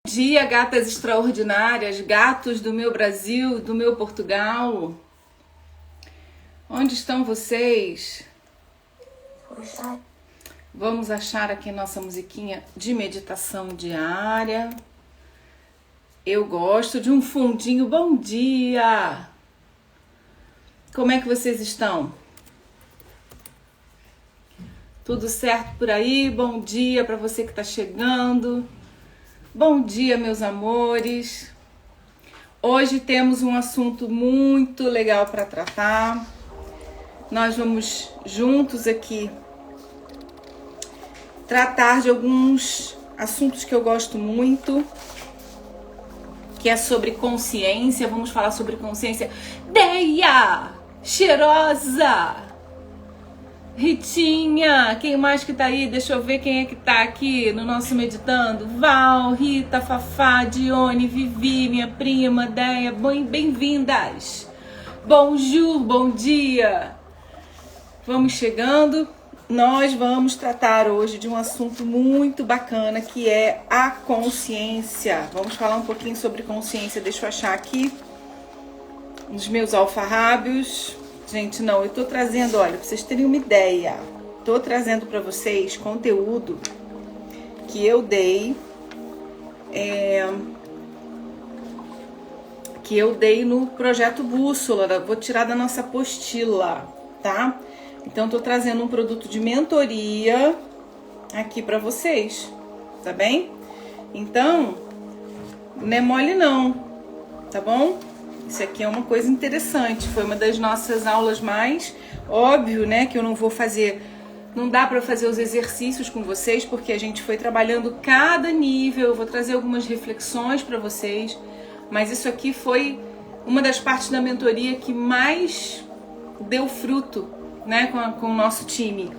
Bom dia, gatas extraordinárias, gatos do meu Brasil, do meu Portugal. Onde estão vocês? Vamos achar aqui nossa musiquinha de meditação diária. Eu gosto de um fundinho. Bom dia! Como é que vocês estão? Tudo certo por aí? Bom dia para você que está chegando. Bom dia, meus amores. Hoje temos um assunto muito legal para tratar. Nós vamos juntos aqui tratar de alguns assuntos que eu gosto muito, que é sobre consciência. Vamos falar sobre consciência. Deia! Cheirosa! Ritinha, quem mais que tá aí? Deixa eu ver quem é que tá aqui no nosso meditando. Val, Rita, Fafá, Dione, Vivi, minha prima, Deia, bem-vindas. Bonjour, bom dia. Vamos chegando. Nós vamos tratar hoje de um assunto muito bacana, que é a consciência. Vamos falar um pouquinho sobre consciência. Deixa eu achar aqui nos meus alfarrábios. Gente, não, eu tô trazendo, olha, pra vocês terem uma ideia, tô trazendo pra vocês conteúdo que eu dei, no projeto Bússola. Vou tirar da nossa apostila, tá? Então, tô trazendo um produto de mentoria aqui pra vocês, tá bem? Então, não é mole não, tá bom? Isso aqui é uma coisa interessante, foi uma das nossas aulas mais... Óbvio, né, que eu não vou fazer... Não dá para fazer os exercícios com vocês, porque a gente foi trabalhando cada nível. Eu vou trazer algumas reflexões para vocês, mas isso aqui foi uma das partes da mentoria que mais deu fruto, né, com o nosso time.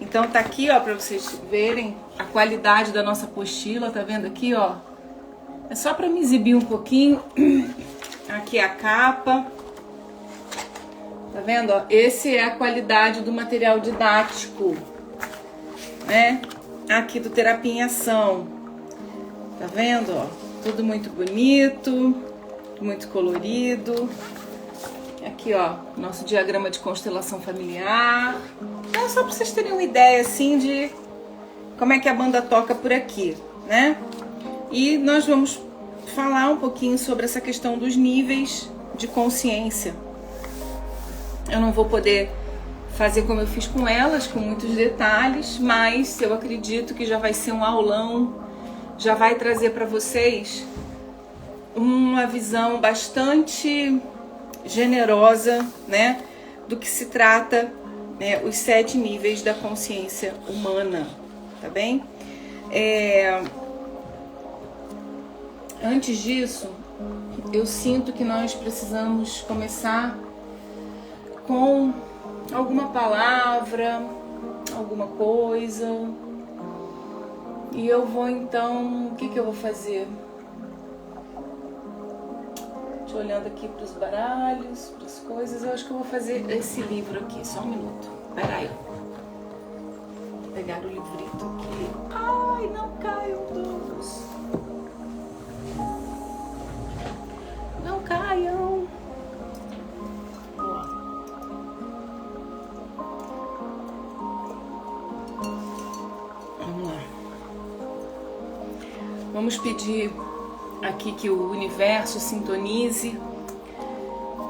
Então tá aqui, ó, para vocês verem a qualidade da nossa apostila, tá vendo aqui, ó? É só para me exibir um pouquinho... Aqui é a capa, tá vendo? Ó? Esse é a qualidade do material didático, né? Aqui do Terapia em Ação, tá vendo? Ó? Tudo muito bonito, muito colorido. Aqui, ó, nosso diagrama de constelação familiar. É só pra vocês terem uma ideia, assim, de como é que a banda toca por aqui, né? E nós vamos falar um pouquinho sobre essa questão dos níveis de consciência. Eu não vou poder fazer como eu fiz com elas, com muitos detalhes, mas eu acredito que já vai ser um aulão, já vai trazer para vocês uma visão bastante generosa, né, do que se trata, né, os 7 níveis da consciência humana, tá bem? Antes disso, eu sinto que nós precisamos começar com alguma palavra, alguma coisa. E eu vou então, o que eu vou fazer? Estou olhando aqui para os baralhos, para as coisas. Eu acho que eu vou fazer esse livro aqui, só um minuto. Peraí. Vou pegar o livrito aqui. Ai, não caiam todos. Não caiam. Vamos lá. Vamos pedir aqui que o universo sintonize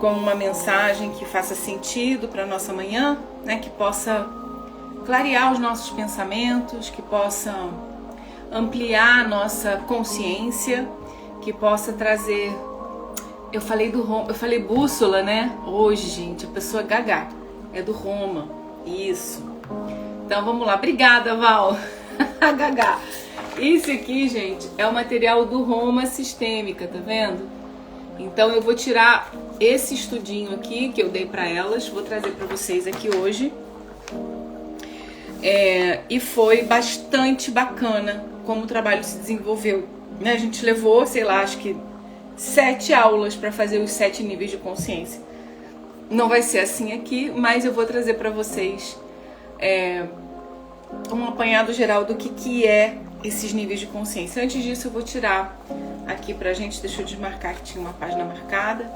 com uma mensagem que faça sentido para nossa manhã, né? Que possa clarear os nossos pensamentos, que possa ampliar a nossa consciência, que possa trazer... Eu falei bússola, né? Hoje, gente, a pessoa gaga. É do Roma. Isso. Então, vamos lá. Obrigada, Val. Gaga. Esse aqui, gente, é o material do Roma Sistêmica, tá vendo? Então, eu vou tirar esse estudinho aqui que eu dei pra elas. Vou trazer pra vocês aqui hoje. E foi bastante bacana como o trabalho se desenvolveu. Né? A gente levou, sei lá, acho que 7 aulas para fazer os 7 níveis de consciência. Não vai ser assim aqui, mas eu vou trazer para vocês um apanhado geral do que é esses níveis de consciência. Antes disso, eu vou tirar aqui pra gente, deixa eu desmarcar que tinha uma página marcada.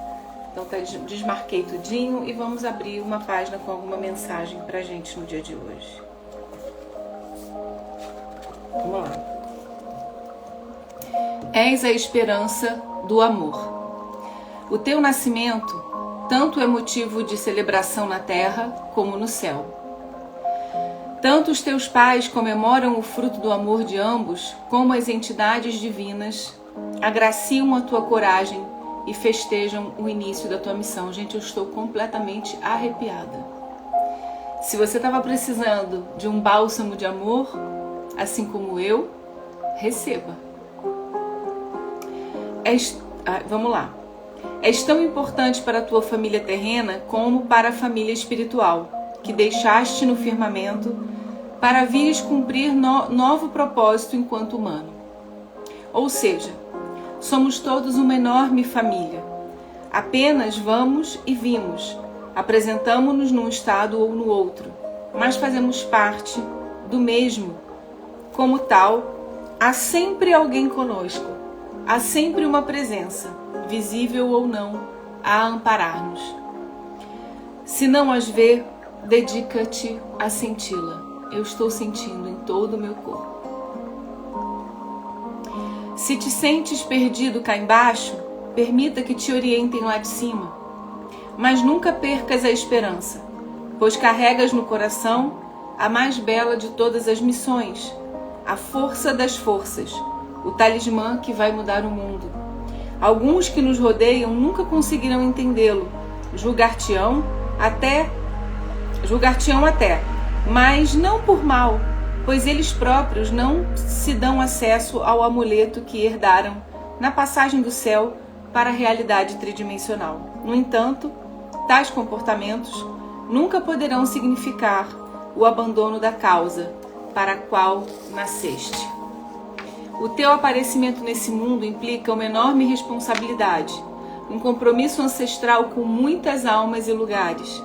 Então desmarquei tudinho e vamos abrir uma página com alguma mensagem pra gente no dia de hoje. Vamos lá. És a esperança do amor. O teu nascimento tanto é motivo de celebração na terra como no céu. Tanto os teus pais comemoram o fruto do amor de ambos, como as entidades divinas agraciam a tua coragem e festejam o início da tua missão. Gente, eu estou completamente arrepiada. Se você estava precisando de um bálsamo de amor, assim como eu, receba. Vamos lá. És tão importante para a tua família terrena como para a família espiritual, que deixaste no firmamento para vires cumprir novo propósito enquanto humano. Ou seja, somos todos uma enorme família. Apenas vamos e vimos, apresentamo-nos num estado ou no outro, mas fazemos parte do mesmo. Como tal, há sempre alguém conosco, há sempre uma presença, visível ou não, a amparar-nos. Se não as vê, dedica-te a senti-la. Eu estou sentindo em todo o meu corpo. Se te sentes perdido cá embaixo, permita que te orientem lá de cima. Mas nunca percas a esperança, pois carregas no coração a mais bela de todas as missões, a força das forças, o talismã que vai mudar o mundo. Alguns que nos rodeiam nunca conseguirão entendê-lo, julgar-te-ão até, mas não por mal, pois eles próprios não se dão acesso ao amuleto que herdaram na passagem do céu para a realidade tridimensional. No entanto, tais comportamentos nunca poderão significar o abandono da causa para a qual nasceste. O teu aparecimento nesse mundo implica uma enorme responsabilidade, um compromisso ancestral com muitas almas e lugares.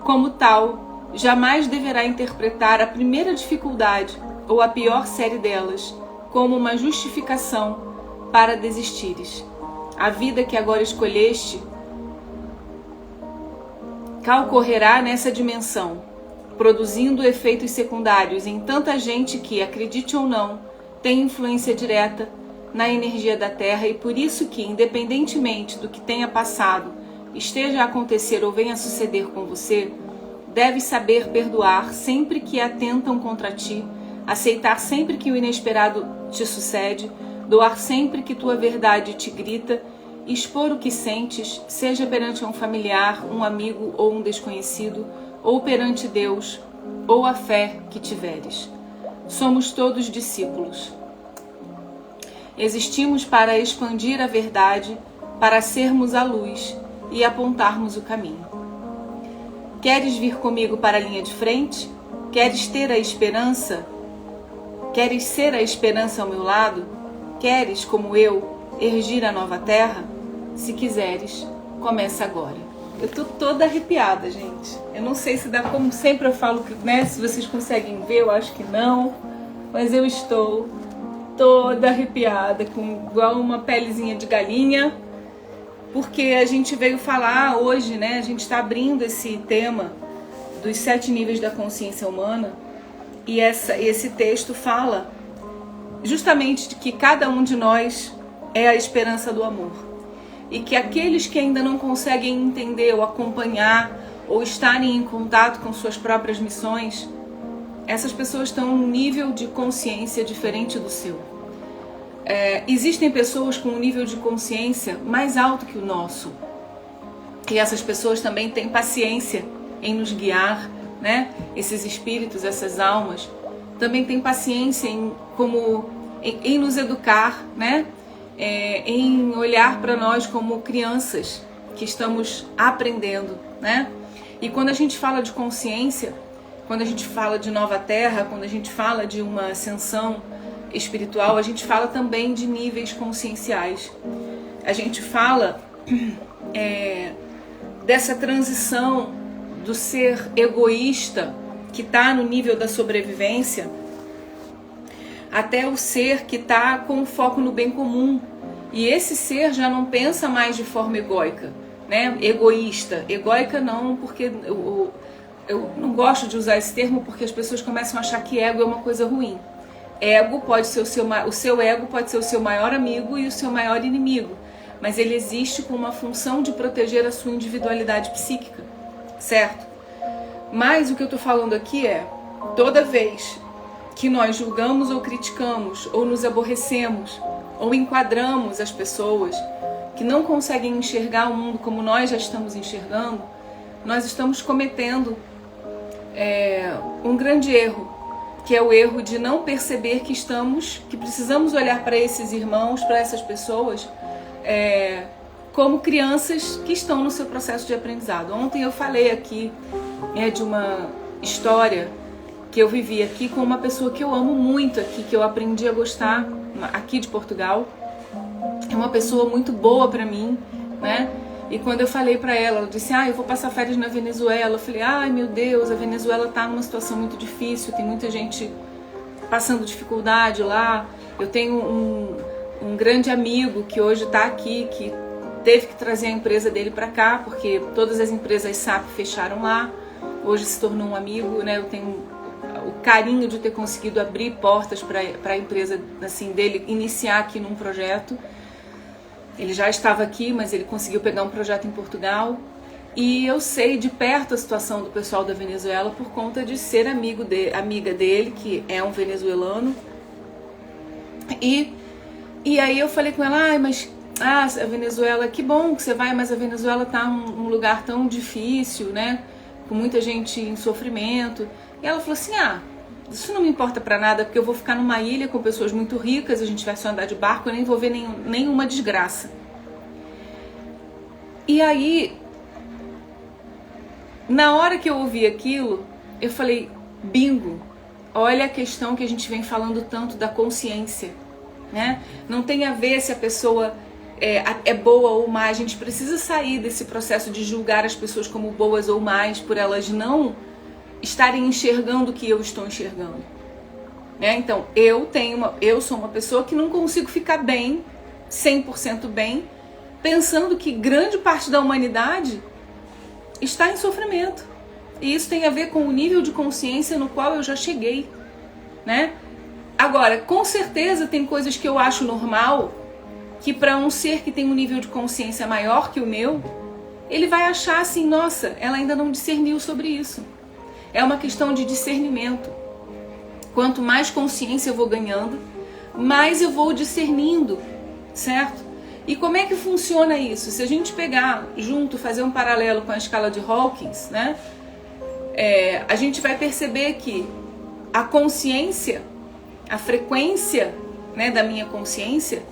Como tal, jamais deverá interpretar a primeira dificuldade ou a pior série delas como uma justificação para desistires. A vida que agora escolheste ocorrerá nessa dimensão, produzindo efeitos secundários em tanta gente que, acredite ou não, tem influência direta na energia da Terra, e por isso que, independentemente do que tenha passado, esteja a acontecer ou venha a suceder com você, deves saber perdoar sempre que atentam contra ti, aceitar sempre que o inesperado te sucede, doar sempre que tua verdade te grita, expor o que sentes, seja perante um familiar, um amigo ou um desconhecido, ou perante Deus, ou a fé que tiveres. Somos todos discípulos. Existimos para expandir a verdade, para sermos a luz e apontarmos o caminho. Queres vir comigo para a linha de frente? Queres ter a esperança? Queres ser a esperança ao meu lado? Queres, como eu, ergir a nova terra? Se quiseres, começa agora. Eu tô toda arrepiada, gente. Eu não sei se dá, como sempre eu falo, né? Se vocês conseguem ver, eu acho que não. Mas eu estou toda arrepiada, igual uma pelezinha de galinha. Porque a gente veio falar hoje, né? A gente está abrindo esse tema dos 7 níveis da consciência humana. E esse texto fala justamente de que cada um de nós é a esperança do amor. E que aqueles que ainda não conseguem entender ou acompanhar ou estarem em contato com suas próprias missões, essas pessoas estão em um nível de consciência diferente do seu. Existem pessoas com um nível de consciência mais alto que o nosso. E essas pessoas também têm paciência em nos guiar, né? Esses espíritos, essas almas, também têm paciência em nos educar, né? Em olhar para nós como crianças que estamos aprendendo, né? E quando a gente fala de consciência, quando a gente fala de nova terra, quando a gente fala de uma ascensão espiritual, a gente fala também de níveis conscienciais. A gente fala dessa transição do ser egoísta, que está no nível da sobrevivência, até o ser que está com foco no bem comum. E esse ser já não pensa mais de forma egóica, né? Egoísta. Egóica não, porque eu não gosto de usar esse termo porque as pessoas começam a achar que ego é uma coisa ruim. Ego pode ser o seu ego pode ser o seu maior amigo e o seu maior inimigo, mas ele existe com uma função de proteger a sua individualidade psíquica, certo? Mas o que eu tô falando aqui é, toda vez que nós julgamos ou criticamos, ou nos aborrecemos, ou enquadramos as pessoas que não conseguem enxergar o mundo como nós já estamos enxergando, nós estamos cometendo um grande erro, que é o erro de não perceber que precisamos olhar para esses irmãos, para essas pessoas, como crianças que estão no seu processo de aprendizado. Ontem eu falei aqui de uma história que eu vivi aqui com uma pessoa que eu amo muito aqui, que eu aprendi a gostar aqui de Portugal. É uma pessoa muito boa para mim, né? E quando eu falei para ela, ela disse, eu vou passar férias na Venezuela. Eu falei, ai meu Deus, a Venezuela tá numa situação muito difícil, tem muita gente passando dificuldade lá. Eu tenho um grande amigo que hoje tá aqui, que teve que trazer a empresa dele para cá, porque todas as empresas SAP fecharam lá. Hoje se tornou um amigo, né? Eu tenho o carinho de ter conseguido abrir portas para a empresa assim, dele iniciar aqui num projeto. Ele já estava aqui, mas ele conseguiu pegar um projeto em Portugal. E eu sei de perto a situação do pessoal da Venezuela por conta de ser amiga dele, que é um venezuelano. E aí eu falei com ela, mas a Venezuela, que bom que você vai, mas a Venezuela tá um lugar tão difícil, né? Com muita gente em sofrimento. E ela falou assim, isso não me importa pra nada, porque eu vou ficar numa ilha com pessoas muito ricas, a gente vai só andar de barco, eu nem vou ver nenhuma desgraça. E aí, na hora que eu ouvi aquilo, eu falei, bingo, olha a questão que a gente vem falando tanto da consciência, né? Não tem a ver se a pessoa é boa ou má, a gente precisa sair desse processo de julgar as pessoas como boas ou más por elas não estarem enxergando o que eu estou enxergando, né? Então, eu sou uma pessoa que não consigo ficar bem, 100% bem, pensando que grande parte da humanidade está em sofrimento. E isso tem a ver com o nível de consciência no qual eu já cheguei, né? Agora, com certeza tem coisas que eu acho normal, que para um ser que tem um nível de consciência maior que o meu, ele vai achar assim, nossa, ela ainda não discerniu sobre isso. É uma questão de discernimento. Quanto mais consciência eu vou ganhando, mais eu vou discernindo, certo? E como é que funciona isso? Se a gente pegar junto, fazer um paralelo com a escala de Hawkins, né? A gente vai perceber que a consciência, a frequência, né, da minha consciência,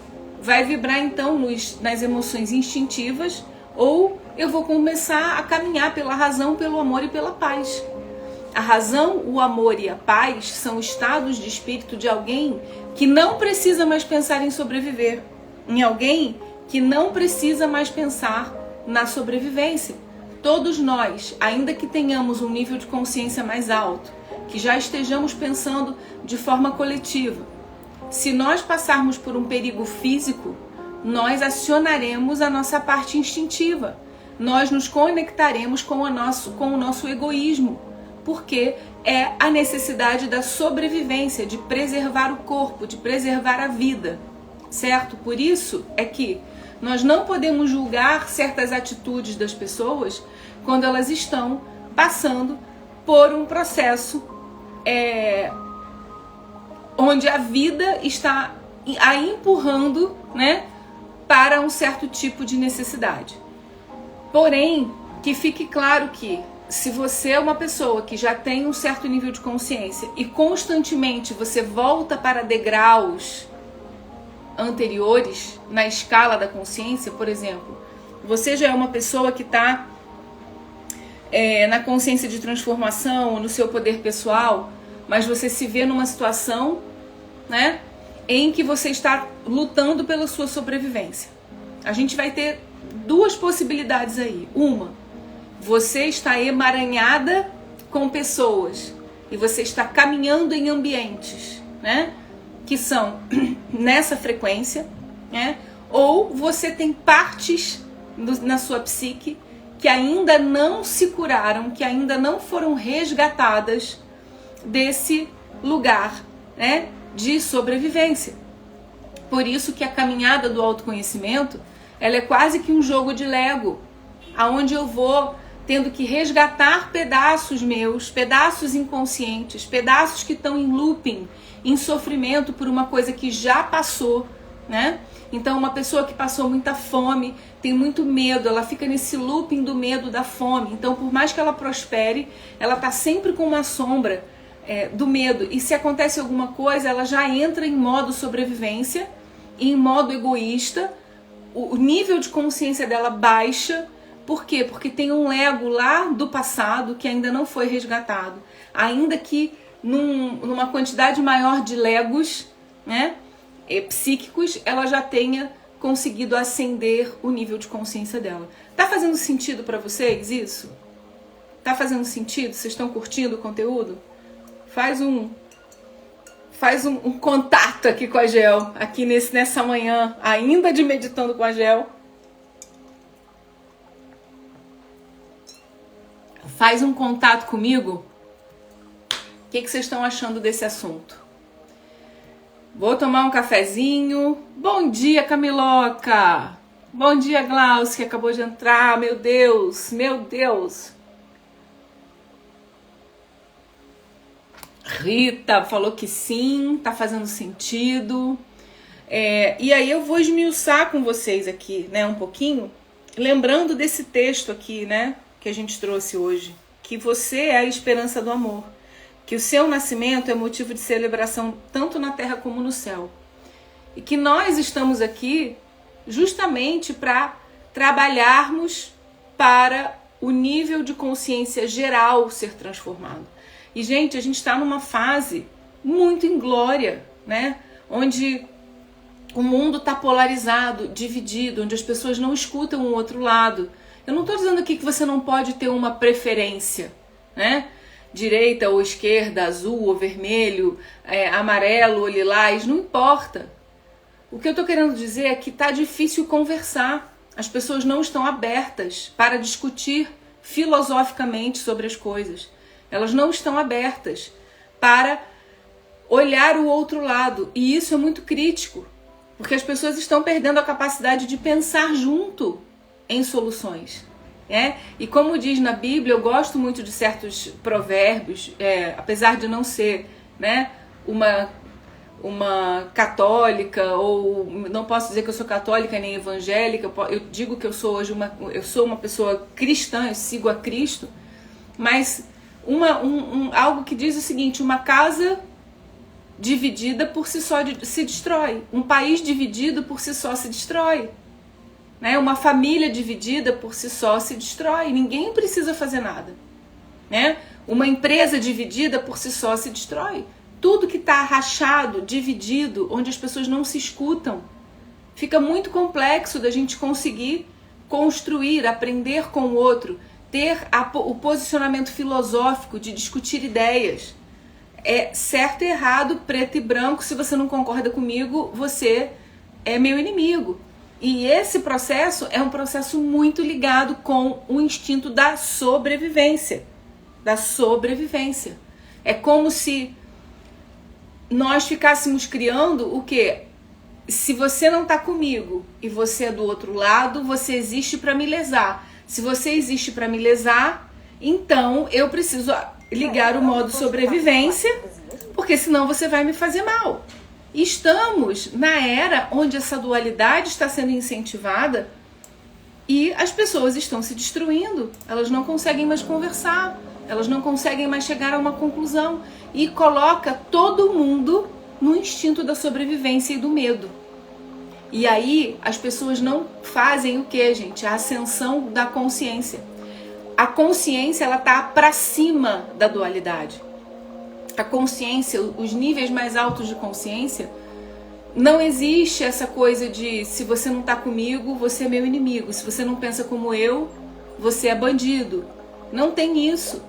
vai vibrar então nas emoções instintivas, ou eu vou começar a caminhar pela razão, pelo amor e pela paz. A razão, o amor e a paz são estados de espírito de alguém que não precisa mais pensar em sobreviver, em alguém que não precisa mais pensar na sobrevivência. Todos nós, ainda que tenhamos um nível de consciência mais alto, que já estejamos pensando de forma coletiva, se nós passarmos por um perigo físico, nós acionaremos a nossa parte instintiva, nós nos conectaremos com o nosso egoísmo, porque é a necessidade da sobrevivência, de preservar o corpo, de preservar a vida, certo? Por isso é que nós não podemos julgar certas atitudes das pessoas quando elas estão passando por um processo onde a vida está a empurrando, né, para um certo tipo de necessidade. Porém, que fique claro que se você é uma pessoa que já tem um certo nível de consciência e constantemente você volta para degraus anteriores na escala da consciência, por exemplo, você já é uma pessoa que está na consciência de transformação, no seu poder pessoal, mas você se vê numa situação, né, em que você está lutando pela sua sobrevivência. A gente vai ter duas possibilidades aí. Uma, você está emaranhada com pessoas e você está caminhando em ambientes, né, que são nessa frequência, né? Ou você tem partes na sua psique que ainda não se curaram, que ainda não foram resgatadas desse lugar, né, de sobrevivência. Por isso que a caminhada do autoconhecimento, ela é quase que um jogo de Lego, aonde eu vou tendo que resgatar pedaços meus, pedaços inconscientes, pedaços que estão em looping, em sofrimento por uma coisa que já passou, né? Então uma pessoa que passou muita fome, tem muito medo, ela fica nesse looping do medo, da fome. Então por mais que ela prospere, ela tá sempre com uma sombra do medo. E se acontece alguma coisa, ela já entra em modo sobrevivência, em modo egoísta, o nível de consciência dela baixa. Por quê? Porque tem um ego lá do passado que ainda não foi resgatado. Ainda que numa quantidade maior de legos, né, psíquicos, ela já tenha conseguido ascender o nível de consciência dela. Tá fazendo sentido para vocês isso? Tá fazendo sentido? Vocês estão curtindo o conteúdo? Faz um contato aqui com a Gel, aqui nessa manhã, ainda de meditando com a Gel. Faz um contato comigo. O que vocês estão achando desse assunto? Vou tomar um cafezinho. Bom dia, Camiloca. Bom dia, Glaucio, que acabou de entrar. Meu Deus, meu Deus. Rita falou que sim, tá fazendo sentido. E aí eu vou esmiuçar com vocês aqui, né, um pouquinho, lembrando desse texto aqui, né, que a gente trouxe hoje, que você é a esperança do amor, que o seu nascimento é motivo de celebração tanto na terra como no céu, e que nós estamos aqui justamente para trabalharmos para o nível de consciência geral ser transformado. E, gente, a gente está numa fase muito inglória, né? Onde o mundo está polarizado, dividido, onde as pessoas não escutam o outro lado. Eu não estou dizendo aqui que você não pode ter uma preferência, né? Direita ou esquerda, azul ou vermelho, amarelo ou lilás, não importa. O que eu estou querendo dizer é que está difícil conversar. As pessoas não estão abertas para discutir filosoficamente sobre as coisas. Elas não estão abertas para olhar o outro lado. E isso é muito crítico, porque as pessoas estão perdendo a capacidade de pensar junto em soluções. E como diz na Bíblia, eu gosto muito de certos provérbios, apesar de não ser, né, uma católica, ou não posso dizer que eu sou católica nem evangélica, eu digo que eu sou hoje uma pessoa cristã, eu sigo a Cristo, mas algo que diz o seguinte: uma casa dividida por si só se destrói, um país dividido por si só se destrói, né? Uma família dividida por si só se destrói, ninguém precisa fazer nada, né? Uma empresa dividida por si só se destrói. Tudo que está rachado, dividido, onde as pessoas não se escutam, fica muito complexo da gente conseguir construir, aprender com o outro, ter o posicionamento filosófico de discutir ideias. É certo e errado, preto e branco. Se você não concorda comigo, você é meu inimigo. E esse processo é um processo muito ligado com o instinto da sobrevivência. Da sobrevivência. É como se nós ficássemos criando o quê? Se você não está comigo e você é do outro lado, você existe para me lesar. Se você existe para me lesar, então eu preciso ligar o modo sobrevivência, porque senão você vai me fazer mal. Estamos na era onde essa dualidade está sendo incentivada e as pessoas estão se destruindo. Elas não conseguem mais conversar, elas não conseguem mais chegar a uma conclusão e coloca todo mundo no instinto da sobrevivência e do medo. E aí as pessoas não fazem o que, gente? A ascensão da consciência. A consciência, ela tá para cima da dualidade. A consciência, os níveis mais altos de consciência, não existe essa coisa de se você não tá comigo, você é meu inimigo. Se você não pensa como eu, você é bandido. Não tem isso.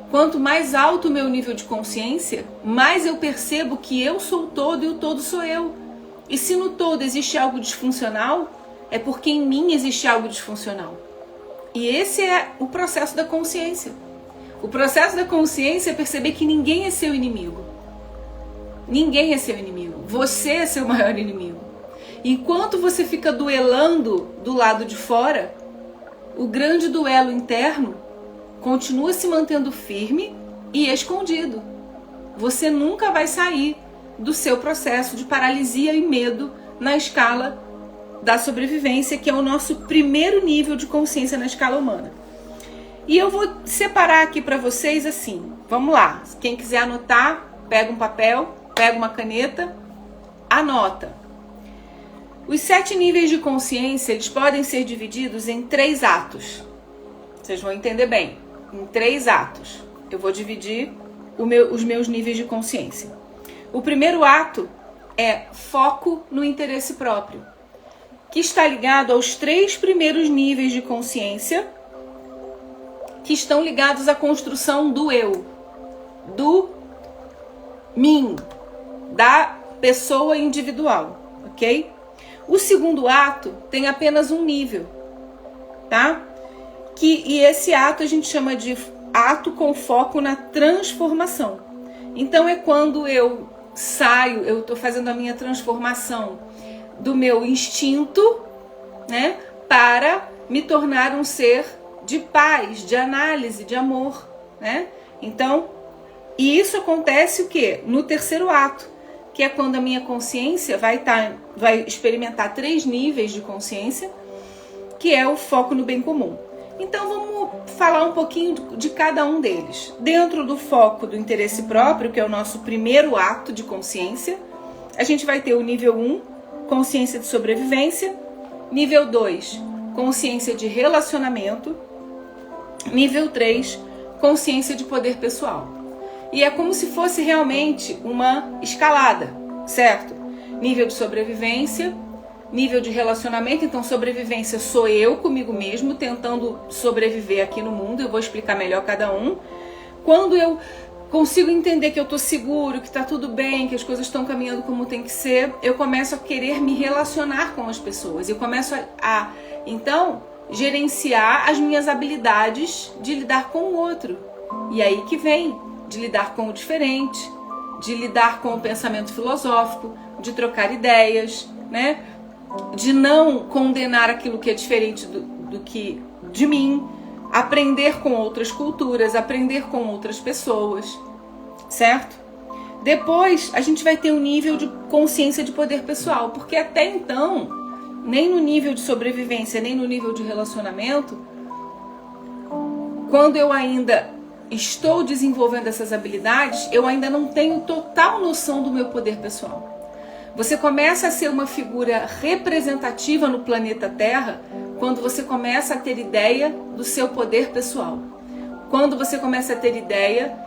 Quanto mais alto o meu nível de consciência, mais eu percebo que eu sou o todo e o todo sou eu. E se no todo existe algo disfuncional, é porque em mim existe algo disfuncional. E esse é o processo da consciência. O processo da consciência é perceber que ninguém é seu inimigo. Ninguém é seu inimigo. Você é seu maior inimigo. Enquanto você fica duelando do lado de fora, o grande duelo interno continua se mantendo firme e escondido. Você nunca vai sair do seu processo de paralisia e medo na escala da sobrevivência, que é o nosso primeiro nível de consciência na escala humana. E eu vou separar aqui para vocês assim. Vamos lá. Quem quiser anotar, pega um papel, pega uma caneta, anota. Os 7 níveis de consciência, eles podem ser divididos em 3 atos. Vocês vão entender bem. Em 3 atos. Eu vou dividir os meus níveis de consciência. O primeiro ato é foco no interesse próprio, que está ligado aos 3 primeiros níveis de consciência, que estão ligados à construção do eu, do mim, da pessoa individual, ok? O segundo ato tem apenas um nível, tá? E esse ato a gente chama de ato com foco na transformação. Então é quando eu saio, eu estou fazendo a minha transformação do meu instinto, né, para me tornar um ser de paz, de análise, de amor, né? Então, e isso acontece o quê? No terceiro ato, que é quando a minha consciência vai experimentar 3 níveis de consciência, que é o foco no bem comum. Então vamos falar um pouquinho de cada um deles. Dentro do foco do interesse próprio, que é o nosso primeiro ato de consciência, a gente vai ter o nível 1, consciência de sobrevivência, nível 2, consciência de relacionamento, nível 3, consciência de poder pessoal. E é como se fosse realmente uma escalada, certo? Nível de sobrevivência, nível de relacionamento. Então sobrevivência sou eu comigo mesmo, tentando sobreviver aqui no mundo. Eu vou explicar melhor cada um. Quando eu consigo entender que eu tô seguro, que tá tudo bem, que as coisas estão caminhando como tem que ser, eu começo a querer me relacionar com as pessoas. Eu começo a então, gerenciar as minhas habilidades de lidar com o outro. E aí que vem de lidar com o diferente, de lidar com o pensamento filosófico, de trocar ideias, né? De não condenar aquilo que é diferente do que de mim, aprender com outras culturas, aprender com outras pessoas, certo? Depois a gente vai ter um nível de consciência de poder pessoal, porque até então, nem no nível de sobrevivência, nem no nível de relacionamento, quando eu ainda estou desenvolvendo essas habilidades, eu ainda não tenho total noção do meu poder pessoal. Você começa a ser uma figura representativa no planeta Terra quando você começa a ter ideia do seu poder pessoal. Quando você começa a ter ideia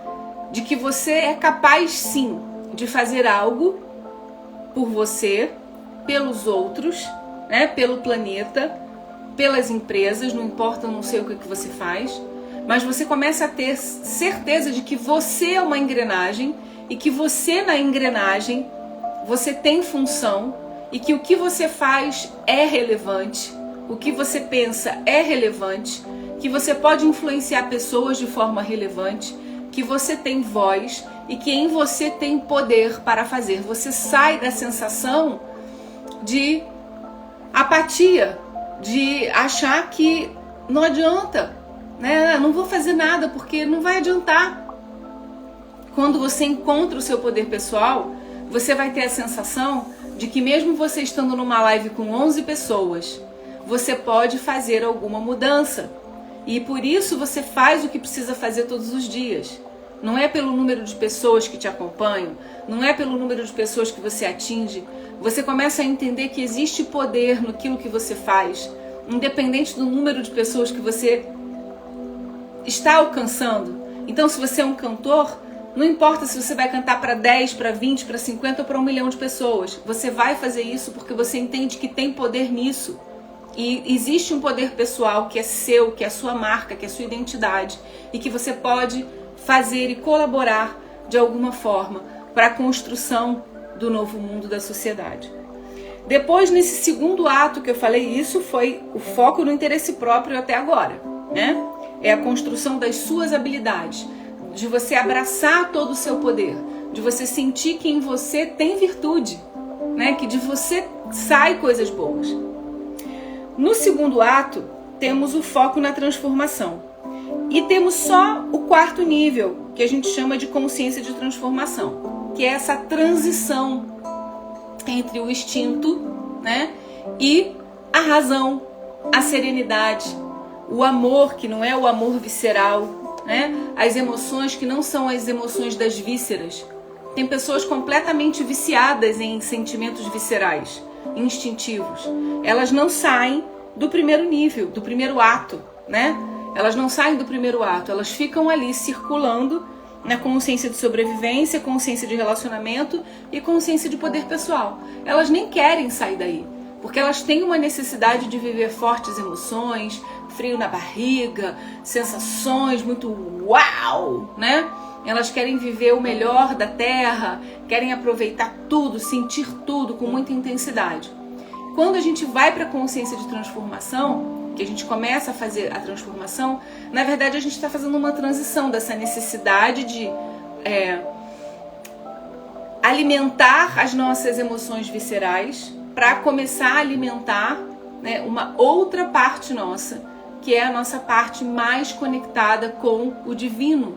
de que você é capaz sim de fazer algo por você, pelos outros, né, pelo planeta, pelas empresas, não importa, não sei o que você faz, mas você começa a ter certeza de que você é uma engrenagem e que você na engrenagem você tem função e que o que você faz é relevante, o que você pensa é relevante, que você pode influenciar pessoas de forma relevante, que você tem voz e que em você tem poder para fazer. Você sai da sensação de apatia, de achar que não adianta, né? Não vou fazer nada porque não vai adiantar. Quando você encontra o seu poder pessoal, você vai ter a sensação de que mesmo você estando numa live com 11 pessoas, você pode fazer alguma mudança. E por isso você faz o que precisa fazer todos os dias. Não é pelo número de pessoas que te acompanham, não é pelo número de pessoas que você atinge. Você começa a entender que existe poder naquilo que você faz, independente do número de pessoas que você está alcançando. Então, se você é um cantor, não importa se você vai cantar para 10, para 20, para 50 ou para 1 milhão de pessoas. Você vai fazer isso porque você entende que tem poder nisso. E existe um poder pessoal que é seu, que é a sua marca, que é a sua identidade. E que você pode fazer e colaborar de alguma forma para a construção do novo mundo da sociedade. Depois, nesse segundo ato que eu falei, isso foi o foco no interesse próprio até agora, né? É a construção das suas habilidades, de você abraçar todo o seu poder, de você sentir que em você tem virtude, né? Que de você sai coisas boas. No segundo ato, temos o foco na transformação. E temos só o quarto nível, que a gente chama de consciência de transformação, que é essa transição entre o instinto, né, e a razão, a serenidade, o amor, que não é o amor visceral, né, as emoções que não são as emoções das vísceras. Tem pessoas completamente viciadas em sentimentos viscerais, instintivos. Elas não saem do primeiro nível, do primeiro ato, né? Elas não saem do primeiro ato, elas ficam ali circulando na consciência de sobrevivência, consciência de relacionamento e consciência de poder pessoal. Elas nem querem sair daí, porque elas têm uma necessidade de viver fortes emoções, frio na barriga, sensações muito uau, né? Elas querem viver o melhor da Terra, querem aproveitar tudo, sentir tudo com muita intensidade. Quando a gente vai para a consciência de transformação, que a gente começa a fazer a transformação, na verdade a gente está fazendo uma transição dessa necessidade de alimentar as nossas emoções viscerais para começar a alimentar, né, uma outra parte nossa, que é a nossa parte mais conectada com o divino,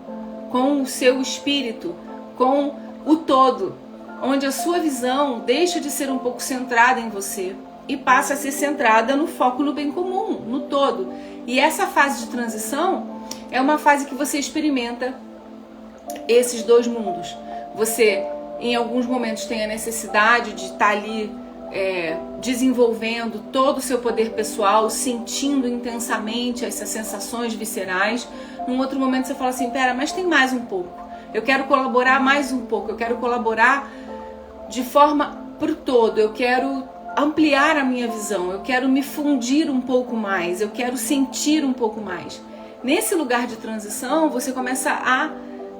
com o seu espírito, com o todo, onde a sua visão deixa de ser um pouco centrada em você e passa a ser centrada no foco no bem comum, no todo. E essa fase de transição é uma fase que você experimenta esses dois mundos. Você, em alguns momentos, tem a necessidade de estar ali desenvolvendo todo o seu poder pessoal, sentindo intensamente essas sensações viscerais. Num outro momento você fala assim, pera, mas tem mais um pouco. Eu quero colaborar mais um pouco, eu quero colaborar de forma pro todo, eu quero ampliar a minha visão, eu quero me fundir um pouco mais, eu quero sentir um pouco mais. Nesse lugar de transição, você começa a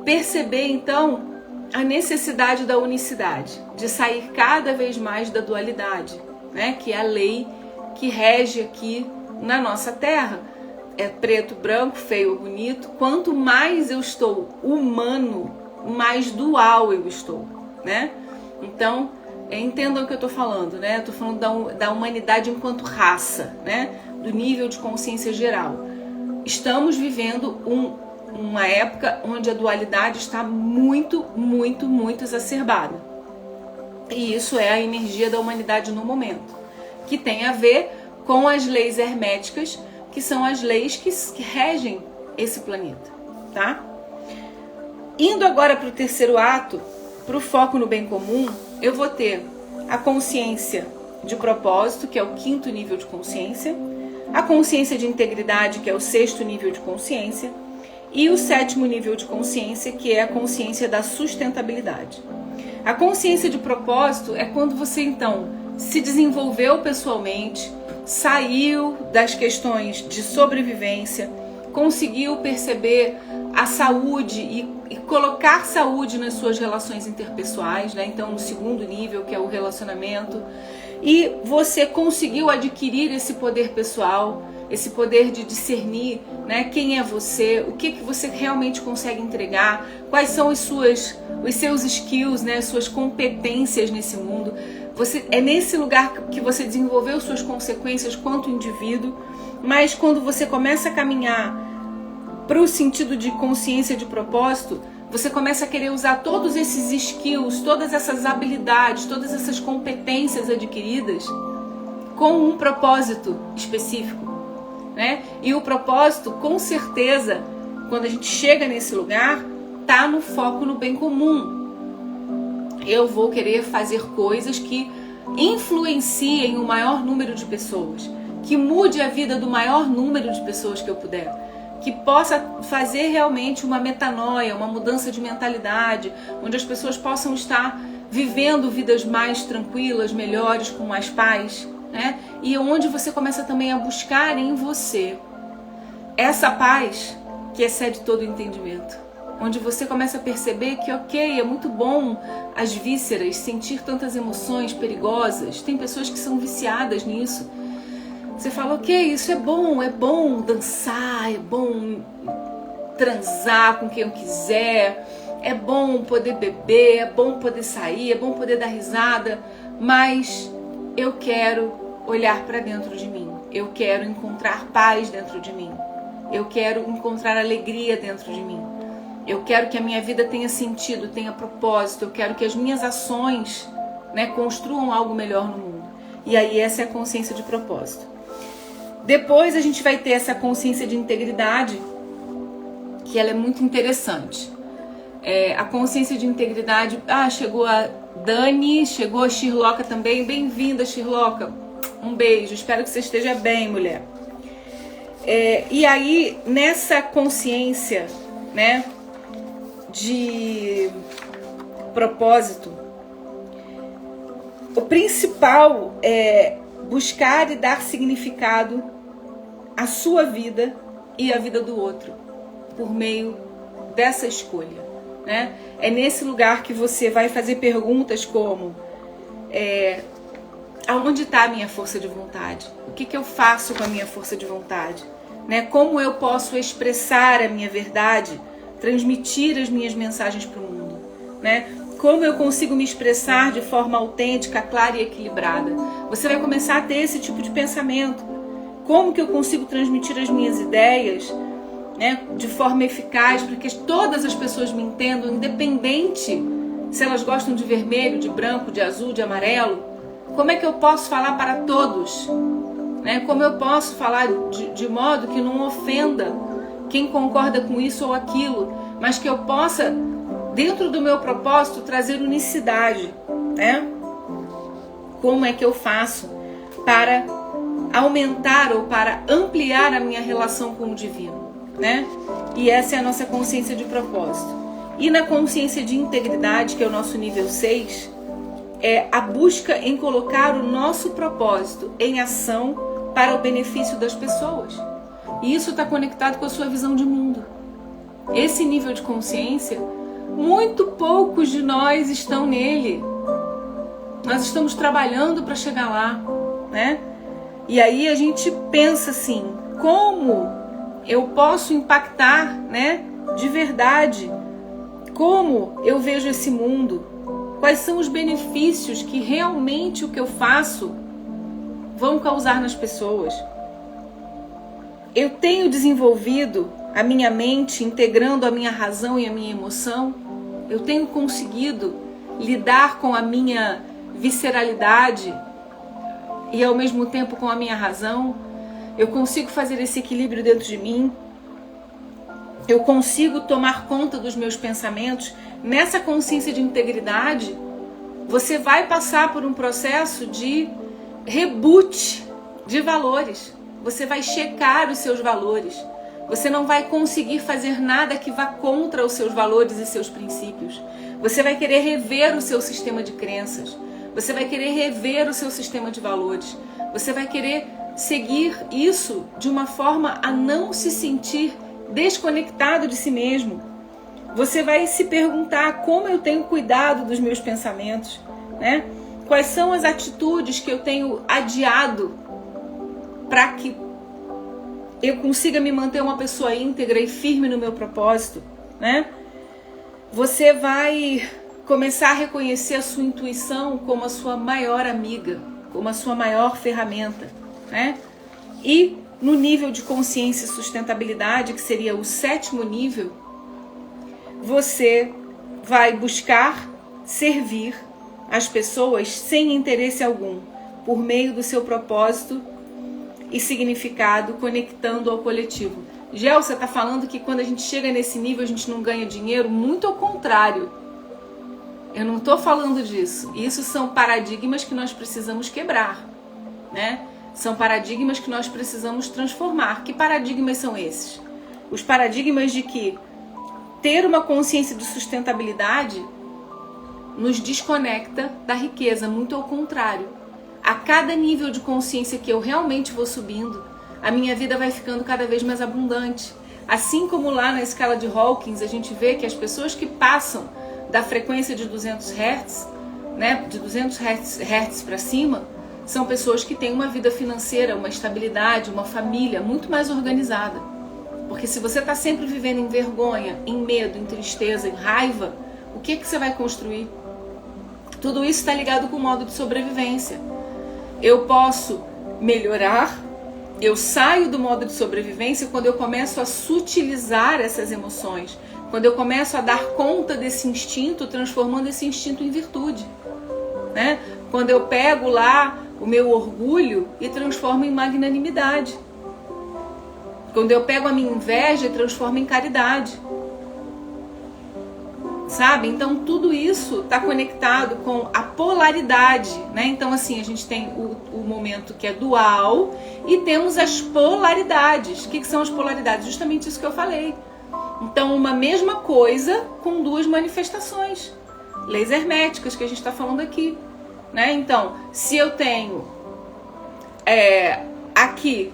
perceber, então, a necessidade da unicidade, de sair cada vez mais da dualidade, né? Que é a lei que rege aqui na nossa Terra. É preto, branco, feio ou bonito. Quanto mais eu estou humano, mais dual eu estou, né? Então, entendam o que eu estou falando, né? Eu estou falando da humanidade enquanto raça, né? Do nível de consciência geral. Estamos vivendo uma época onde a dualidade está muito, muito, muito exacerbada. E isso é a energia da humanidade no momento, que tem a ver com as leis herméticas, que são as leis que regem esse planeta, tá? Indo agora para o terceiro ato, para o foco no bem comum, eu vou ter a consciência de propósito, que é o quinto nível de consciência, a consciência de integridade, que é o sexto nível de consciência, e o sétimo nível de consciência, que é a consciência da sustentabilidade. A consciência de propósito é quando você, então, se desenvolveu pessoalmente, saiu das questões de sobrevivência, conseguiu perceber a saúde e colocar saúde nas suas relações interpessoais, né? Então, no segundo nível, que é o relacionamento, e você conseguiu adquirir esse poder pessoal, esse poder de discernir, né, quem é você, o que você realmente consegue entregar, quais são os seus skills, né, as suas competências nesse mundo. É nesse lugar que você desenvolveu suas consequências quanto indivíduo, mas quando você começa a caminhar para o sentido de consciência de propósito, você começa a querer usar todos esses skills, todas essas habilidades, todas essas competências adquiridas com um propósito específico, né? E o propósito, com certeza, quando a gente chega nesse lugar, tá no foco no bem comum. Eu vou querer fazer coisas que influenciem o maior número de pessoas, que mude a vida do maior número de pessoas que eu puder, que possa fazer realmente uma metanoia, uma mudança de mentalidade, onde as pessoas possam estar vivendo vidas mais tranquilas, melhores, com mais paz, né? E onde você começa também a buscar em você essa paz que excede todo o entendimento, onde você começa a perceber que, ok, é muito bom as vísceras, sentir tantas emoções perigosas. Tem pessoas que são viciadas nisso. Você fala, ok, isso é bom dançar, é bom transar com quem eu quiser, é bom poder beber, é bom poder sair, é bom poder dar risada, mas eu quero olhar para dentro de mim, eu quero encontrar paz dentro de mim, eu quero encontrar alegria dentro de mim, eu quero que a minha vida tenha sentido, tenha propósito, eu quero que as minhas ações, né, construam algo melhor no mundo. E aí essa é a consciência de propósito. Depois a gente vai ter essa consciência de integridade, que ela é muito interessante. A consciência de integridade... chegou a Dani, chegou a Shirloca também. Bem-vinda, Shirloca. Um beijo, espero que você esteja bem, mulher. E aí, nessa consciência, né, de propósito, o principal é buscar e dar significado à sua vida e à vida do outro, por meio dessa escolha, né? É nesse lugar que você vai fazer perguntas como aonde está a minha força de vontade? O que eu faço com a minha força de vontade? Né? Como eu posso expressar a minha verdade, transmitir as minhas mensagens para o mundo? Né? Como eu consigo me expressar de forma autêntica, clara e equilibrada? Você vai começar a ter esse tipo de pensamento. Como que eu consigo transmitir as minhas ideias, né, de forma eficaz, para que todas as pessoas me entendam, independente se elas gostam de vermelho, de branco, de azul, de amarelo? Como é que eu posso falar para todos? Né? Como eu posso falar de modo que não ofenda quem concorda com isso ou aquilo, mas que eu possa, dentro do meu propósito, trazer unicidade, né? Como é que eu faço para aumentar ou para ampliar a minha relação com o divino, né? E essa é a nossa consciência de propósito. E na consciência de integridade, que é o nosso nível 6, é a busca em colocar o nosso propósito em ação para o benefício das pessoas. E isso está conectado com a sua visão de mundo. Esse nível de consciência, muito poucos de nós estão nele. Nós estamos trabalhando para chegar lá, né? E aí a gente pensa assim, como eu posso impactar, né, de verdade? Como eu vejo esse mundo? Quais são os benefícios que realmente o que eu faço vão causar nas pessoas? Eu tenho desenvolvido a minha mente integrando a minha razão e a minha emoção? Eu tenho conseguido lidar com a minha visceralidade e ao mesmo tempo com a minha razão? Eu consigo fazer esse equilíbrio dentro de mim? Eu consigo tomar conta dos meus pensamentos? Nessa consciência de integridade, você vai passar por um processo de reboot de valores. Você vai checar os seus valores. Você não vai conseguir fazer nada que vá contra os seus valores e seus princípios. Você vai querer rever o seu sistema de crenças. Você vai querer rever o seu sistema de valores. Você vai querer seguir isso de uma forma a não se sentir desconectado de si mesmo. Você vai se perguntar como eu tenho cuidado dos meus pensamentos, né? Quais são as atitudes que eu tenho adiado para que eu consiga me manter uma pessoa íntegra e firme no meu propósito, né? Você vai começar a reconhecer a sua intuição como a sua maior amiga, como a sua maior ferramenta, né? E no nível de consciência e sustentabilidade, que seria o 7º nível, você vai buscar servir as pessoas sem interesse algum, por meio do seu propósito e significado, conectando ao coletivo. Gel, você está falando que quando a gente chega nesse nível a gente não ganha dinheiro? Muito ao contrário. Eu não estou falando disso. Isso são paradigmas que nós precisamos quebrar, né? São paradigmas que nós precisamos transformar. Que paradigmas são esses? Os paradigmas de que ter uma consciência de sustentabilidade nos desconecta da riqueza, muito ao contrário. A cada nível de consciência que eu realmente vou subindo, a minha vida vai ficando cada vez mais abundante. Assim como lá na escala de Hawkins a gente vê que as pessoas que passam da frequência de 200 Hz, né, de 200 Hz para cima, são pessoas que têm uma vida financeira, uma estabilidade, uma família muito mais organizada. Porque se você está sempre vivendo em vergonha, em medo, em tristeza, em raiva, o que você vai construir? Tudo isso está ligado com o modo de sobrevivência. Eu posso melhorar, eu saio do modo de sobrevivência quando eu começo a sutilizar essas emoções, quando eu começo a dar conta desse instinto, transformando esse instinto em virtude, né? Quando eu pego lá o meu orgulho e transformo em magnanimidade. Quando eu pego a minha inveja e transformo em caridade. Sabe? Então tudo isso está conectado com a polaridade, né? Então assim, a gente tem o momento que é dual e temos as polaridades. O que são as polaridades? Justamente isso que eu falei. Então uma mesma coisa com duas manifestações. Leis herméticas que a gente está falando aqui, né? Então, se eu tenho aqui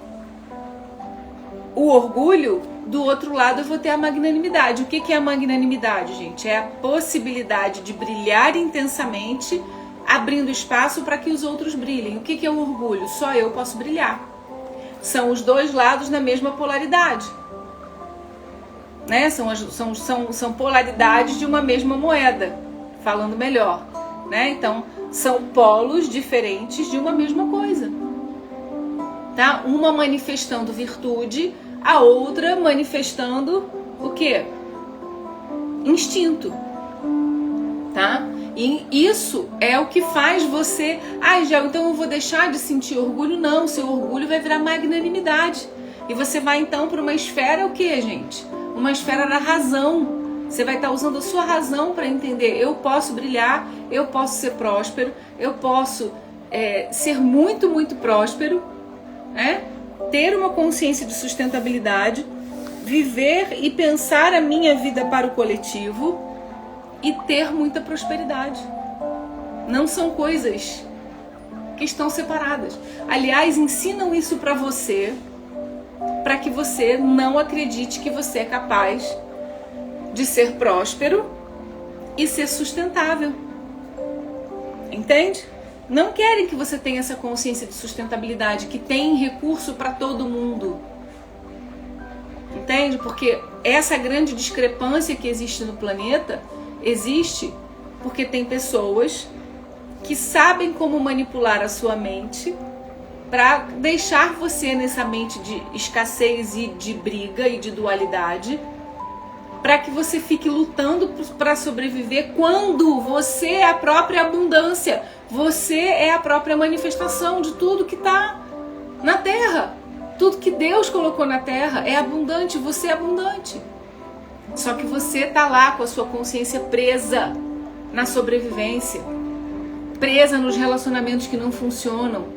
o orgulho, do outro lado eu vou ter a magnanimidade. O que é a magnanimidade, gente? É a possibilidade de brilhar intensamente, abrindo espaço para que os outros brilhem. O que é o orgulho? Só eu posso brilhar. São os dois lados na mesma polaridade, né? São polaridades de uma mesma moeda, falando melhor, né? Então, são polos diferentes de uma mesma coisa, tá? Uma manifestando virtude, a outra manifestando o quê? Instinto, tá? E isso é o que faz você... Gel, então eu vou deixar de sentir orgulho? Não, seu orgulho vai virar magnanimidade. E você vai então para uma esfera o quê, gente? Uma esfera da razão. Você vai estar usando a sua razão para entender, eu posso brilhar, eu posso ser próspero, eu posso ser muito, muito próspero, né? Ter uma consciência de sustentabilidade, viver e pensar a minha vida para o coletivo e ter muita prosperidade. Não são coisas que estão separadas. Aliás, ensinam isso para você, para que você não acredite que você é capaz de ser próspero e ser sustentável. Entende? Não querem que você tenha essa consciência de sustentabilidade, que tem recurso para todo mundo. Entende? Porque essa grande discrepância que existe no planeta existe porque tem pessoas que sabem como manipular a sua mente para deixar você nessa mente de escassez e de briga e de dualidade, para que você fique lutando para sobreviver quando você é a própria abundância, você é a própria manifestação de tudo que está na Terra. Tudo que Deus colocou na Terra é abundante, você é abundante. Só que você está lá com a sua consciência presa na sobrevivência, presa nos relacionamentos que não funcionam.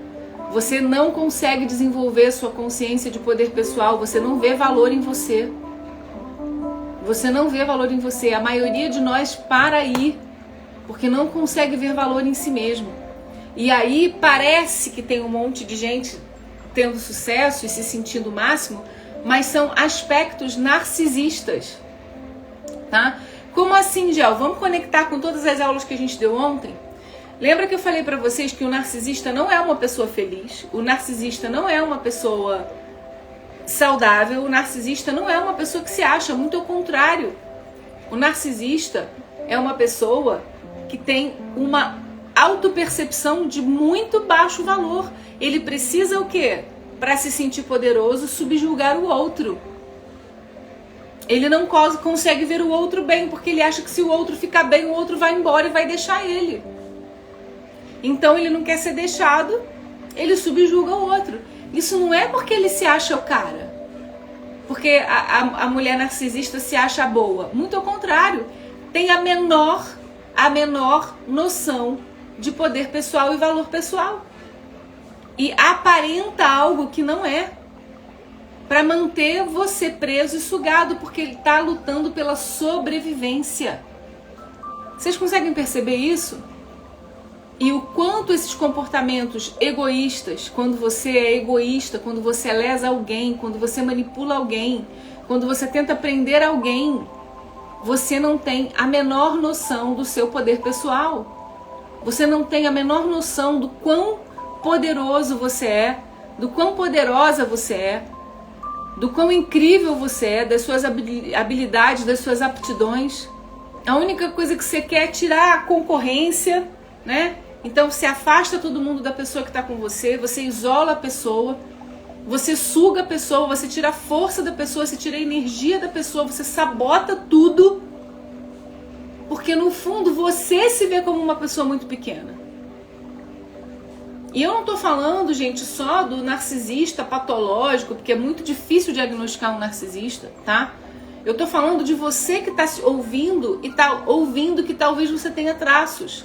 Você não consegue desenvolver sua consciência de poder pessoal, você não vê valor em você. Você não vê valor em você. A maioria de nós para aí, porque não consegue ver valor em si mesmo. E aí parece que tem um monte de gente tendo sucesso e se sentindo o máximo, mas são aspectos narcisistas, tá? Como assim, Gel? Vamos conectar com todas as aulas que a gente deu ontem? Lembra que eu falei para vocês que o narcisista não é uma pessoa feliz, o narcisista não é uma pessoa saudável, o narcisista não é uma pessoa que se acha, muito ao contrário. O narcisista é uma pessoa que tem uma autopercepção de muito baixo valor. Ele precisa o quê? Para se sentir poderoso, subjugar o outro. Ele não consegue ver o outro bem, porque ele acha que se o outro ficar bem, o outro vai embora e vai deixar ele. Então ele não quer ser deixado, ele subjuga o outro. Isso não é porque ele se acha o cara, porque a mulher narcisista se acha boa. Muito ao contrário, tem a menor noção de poder pessoal e valor pessoal. E aparenta algo que não é, para manter você preso e sugado, porque ele está lutando pela sobrevivência. Vocês conseguem perceber isso? E o quanto esses comportamentos egoístas, quando você é egoísta, quando você lesa alguém, quando você manipula alguém, quando você tenta prender alguém, você não tem a menor noção do seu poder pessoal. Você não tem a menor noção do quão poderoso você é, do quão poderosa você é, do quão incrível você é, das suas habilidades, das suas aptidões. A única coisa que você quer é tirar a concorrência, né? Então você afasta todo mundo da pessoa que está com você, você isola a pessoa, você suga a pessoa, você tira a força da pessoa, você tira a energia da pessoa, você sabota tudo, porque no fundo você se vê como uma pessoa muito pequena. E eu não tô falando, gente, só do narcisista patológico, porque é muito difícil diagnosticar um narcisista, tá? Eu tô falando de você que tá se ouvindo e tá ouvindo que talvez você tenha traços.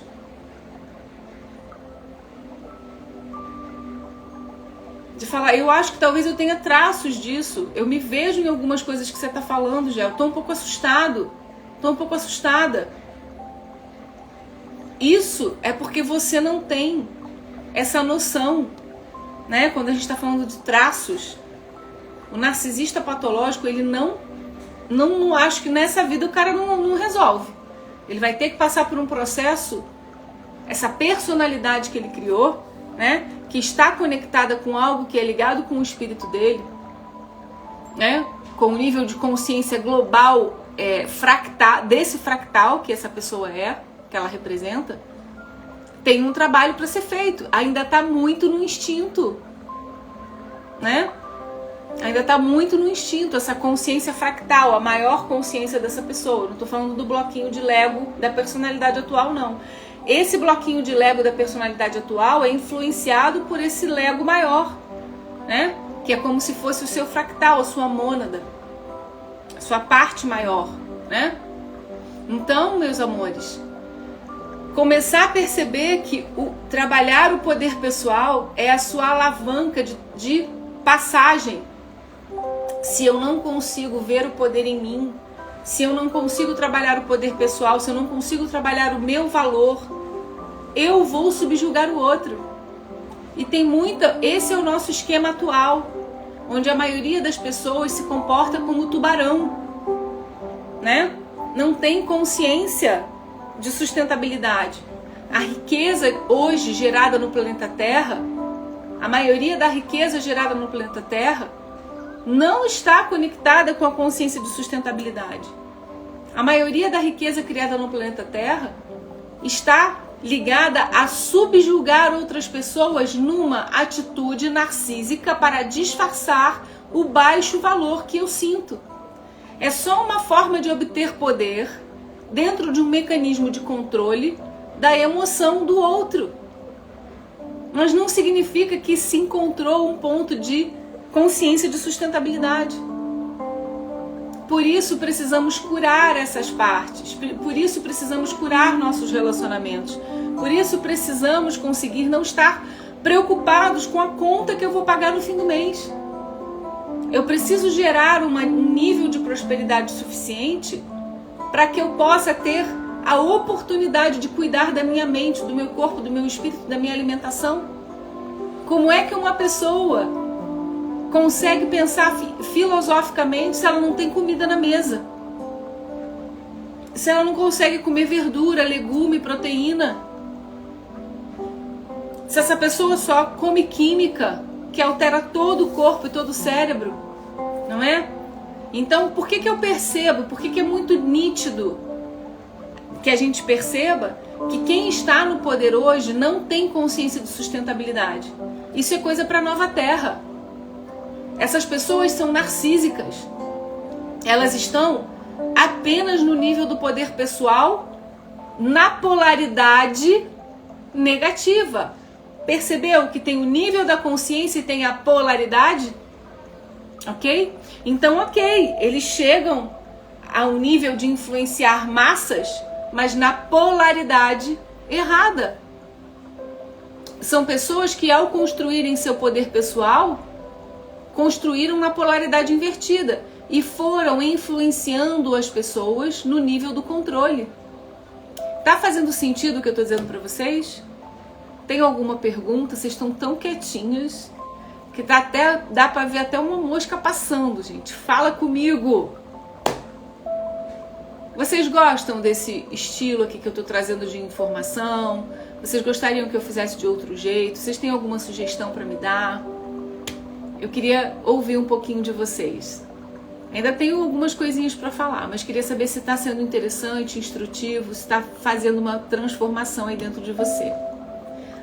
De falar, eu acho que talvez eu tenha traços disso. Eu me vejo em algumas coisas que você tá falando, já. Eu tô um pouco assustado. Tô um pouco assustada. Isso é porque você não tem essa noção, né? Quando a gente está falando de traços, o narcisista patológico, ele não acho que nessa vida o cara não resolve. Ele vai ter que passar por um processo, essa personalidade que ele criou, né? Que está conectada com algo que é ligado com o espírito dele, né? Com o nível de consciência global desse fractal que essa pessoa é, que ela representa. Tem um trabalho para ser feito. Ainda está muito no instinto, né? Ainda está muito no instinto, essa consciência fractal, a maior consciência dessa pessoa. Não estou falando do bloquinho de Lego da personalidade atual, não. Esse bloquinho de Lego da personalidade atual é influenciado por esse Lego maior, né? Que é como se fosse o seu fractal, a sua mônada, a sua parte maior, né? Então, meus amores, começar a perceber que trabalhar o poder pessoal é a sua alavanca de passagem. Se eu não consigo ver o poder em mim, se eu não consigo trabalhar o poder pessoal, se eu não consigo trabalhar o meu valor, eu vou subjugar o outro. E esse é o nosso esquema atual, onde a maioria das pessoas se comporta como tubarão, né? Não tem consciência de sustentabilidade. A riqueza hoje gerada no planeta Terra, a maioria da riqueza gerada no planeta Terra não está conectada com a consciência de sustentabilidade. A maioria da riqueza criada no planeta Terra está ligada a subjugar outras pessoas numa atitude narcísica para disfarçar o baixo valor que eu sinto. É só uma forma de obter poder dentro de um mecanismo de controle da emoção do outro. Mas não significa que se encontrou um ponto de consciência de sustentabilidade. Por isso precisamos curar essas partes, por isso precisamos curar nossos relacionamentos, por isso precisamos conseguir não estar preocupados com a conta que eu vou pagar no fim do mês. Eu preciso gerar um nível de prosperidade suficiente para que eu possa ter a oportunidade de cuidar da minha mente, do meu corpo, do meu espírito, da minha alimentação. Como é que uma pessoa consegue pensar filosoficamente se ela não tem comida na mesa? Se ela não consegue comer verdura, legume, proteína? Se essa pessoa só come química, que altera todo o corpo e todo o cérebro, não é? Então, por que eu percebo, por que é muito nítido que a gente perceba que quem está no poder hoje não tem consciência de sustentabilidade? Isso é coisa para a nova Terra. Essas pessoas são narcísicas. Elas estão apenas no nível do poder pessoal, na polaridade negativa. Percebeu que tem o nível da consciência e tem a polaridade? Ok? Então, ok, eles chegam ao nível de influenciar massas, mas na polaridade errada. São pessoas que, ao construírem seu poder pessoal, construíram na polaridade invertida e foram influenciando as pessoas no nível do controle. Tá fazendo sentido o que eu tô dizendo para vocês? Tem alguma pergunta? Vocês estão tão quietinhos que dá para ver até uma mosca passando, gente. Fala comigo. Vocês gostam desse estilo aqui que eu tô trazendo de informação? Vocês gostariam que eu fizesse de outro jeito? Vocês têm alguma sugestão para me dar? Eu queria ouvir um pouquinho de vocês. Ainda tenho algumas coisinhas para falar, mas queria saber se está sendo interessante, instrutivo, se está fazendo uma transformação aí dentro de você.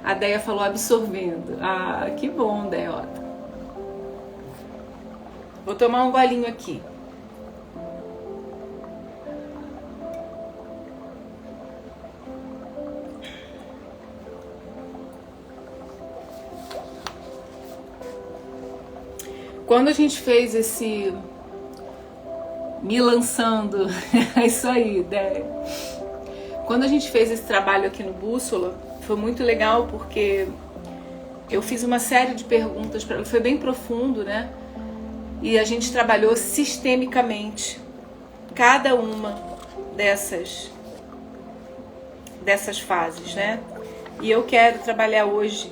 A Deia falou absorvendo. Ah, que bom, Deota. Vou tomar um golinho aqui. Quando a gente fez esse me lançando, é isso aí, Deia. Quando a gente fez esse trabalho aqui no Bússola, foi muito legal porque eu fiz uma série de perguntas, foi bem profundo, né? E a gente trabalhou sistemicamente cada uma dessas fases, né? E eu quero trabalhar hoje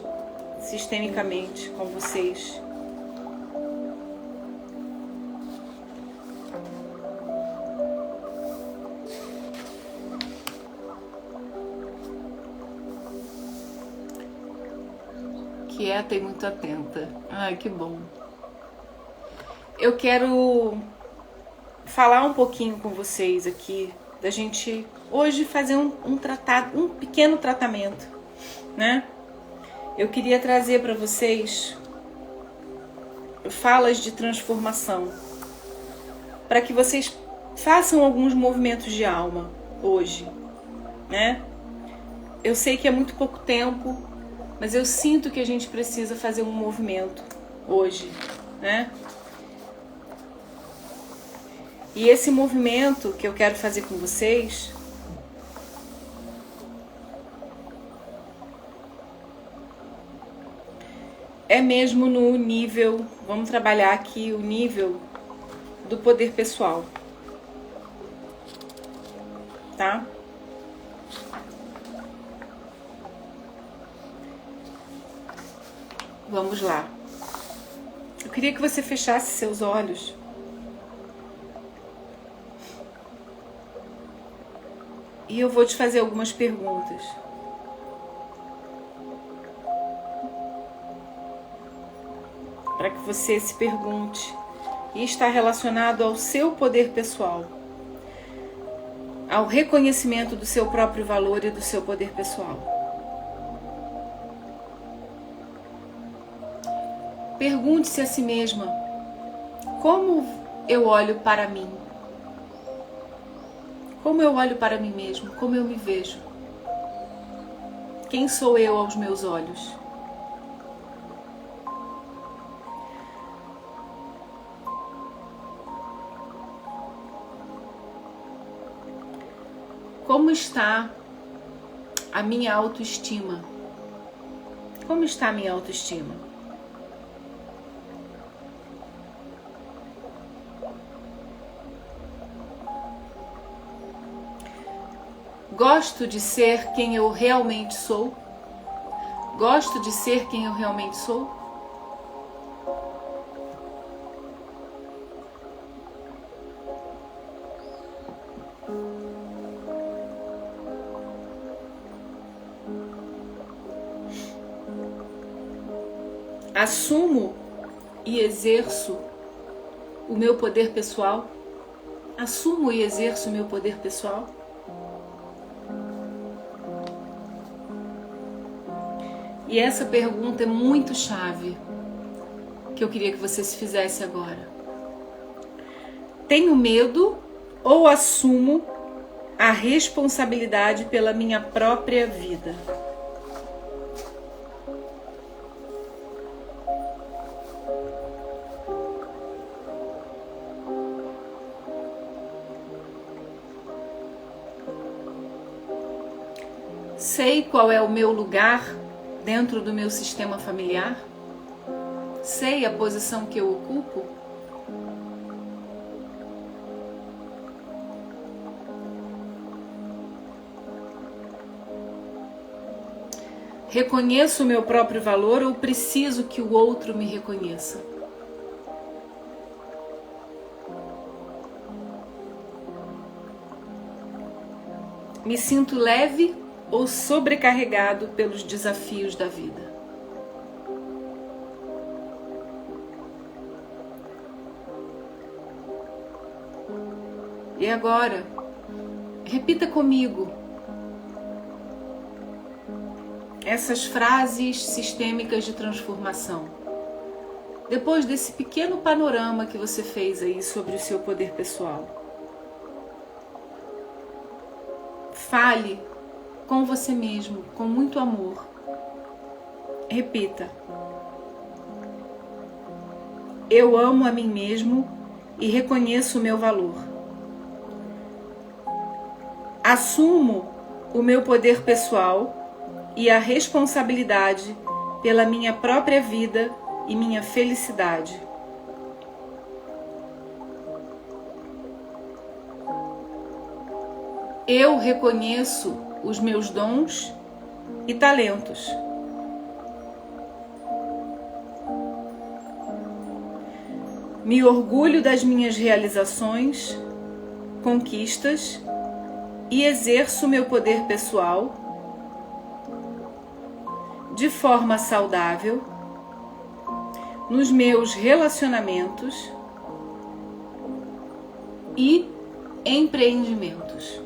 sistemicamente com vocês. Quieta e muito atenta. Ai, que bom. Eu quero falar um pouquinho com vocês aqui, da gente hoje fazer um pequeno tratamento, né? Eu queria trazer para vocês falas de transformação, para que vocês façam alguns movimentos de alma hoje, né? Eu sei que é muito pouco tempo, mas eu sinto que a gente precisa fazer um movimento hoje, né? E esse movimento que eu quero fazer com vocês é mesmo no nível, vamos trabalhar aqui o nível do poder pessoal, tá? Vamos lá. Eu queria que você fechasse seus olhos. E eu vou te fazer algumas perguntas. Para que você se pergunte. E está relacionado ao seu poder pessoal. Ao reconhecimento do seu próprio valor e do seu poder pessoal. Pergunte-se a si mesma, como eu olho para mim? Como eu olho para mim mesmo? Como eu me vejo? Quem sou eu aos meus olhos? Como está a minha autoestima? Como está a minha autoestima? Gosto de ser quem eu realmente sou? Gosto de ser quem eu realmente sou? Assumo e exerço o meu poder pessoal? Assumo e exerço o meu poder pessoal? E essa pergunta é muito chave, que eu queria que você se fizesse agora. Tenho medo ou assumo a responsabilidade pela minha própria vida? Sei qual é o meu lugar dentro do meu sistema familiar? Sei a posição que eu ocupo? Reconheço o meu próprio valor ou preciso que o outro me reconheça? Me sinto leve ou sobrecarregado pelos desafios da vida? E agora, repita comigo essas frases sistêmicas de transformação. Depois desse pequeno panorama que você fez aí sobre o seu poder pessoal. Fale com você mesmo, com muito amor. Repita. Eu amo a mim mesmo e reconheço o meu valor. Assumo o meu poder pessoal e a responsabilidade pela minha própria vida e minha felicidade. Eu reconheço os meus dons e talentos. Me orgulho das minhas realizações, conquistas e exerço meu poder pessoal de forma saudável nos meus relacionamentos e empreendimentos.